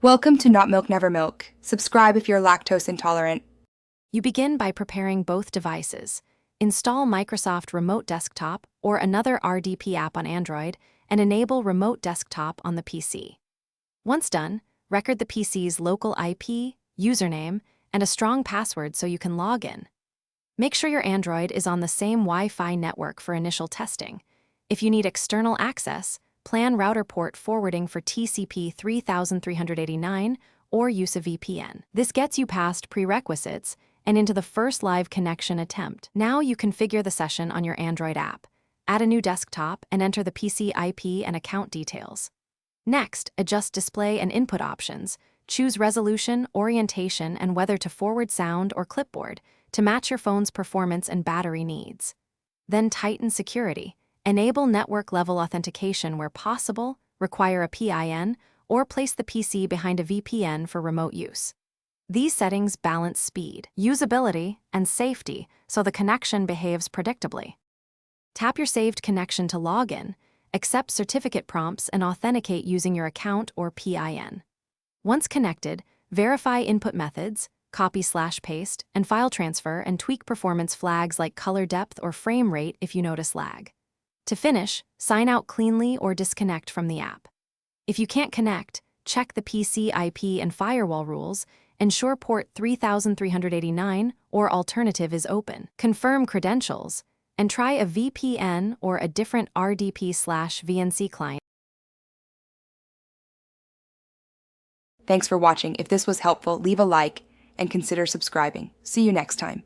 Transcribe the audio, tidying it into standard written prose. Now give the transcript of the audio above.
Welcome to Not Milk Never Milk. Subscribe if you're lactose intolerant. You begin by preparing both devices. Install Microsoft Remote Desktop or another RDP app on Android and enable Remote Desktop on the PC. Once done, record the PC's local IP, username, and a strong password so you can log in. Make sure your Android is on the same Wi-Fi network for initial testing. If you need external access, plan router port forwarding for TCP 3389 or use a VPN. This gets you past prerequisites and into the first live connection attempt. Now you configure the session on your Android app, add a new desktop, and enter the PC IP and account details. Next, adjust display and input options. Choose resolution, orientation, and whether to forward sound or clipboard to match your phone's performance and battery needs. Then tighten security. Enable network-level authentication where possible, require a PIN, or place the PC behind a VPN for remote use. These settings balance speed, usability, and safety so the connection behaves predictably. Tap your saved connection to log in, accept certificate prompts, and authenticate using your account or PIN. Once connected, verify input methods, copy/paste, and file transfer, and tweak performance flags like color depth or frame rate if you notice lag. To finish, sign out cleanly or disconnect from the app. If you can't connect, check the PC IP and firewall rules, ensure port 3389 or alternative is open, confirm credentials, and try a VPN or a different RDP/VNC client. Thanks for watching. If this was helpful, leave a like and consider subscribing. See you next time.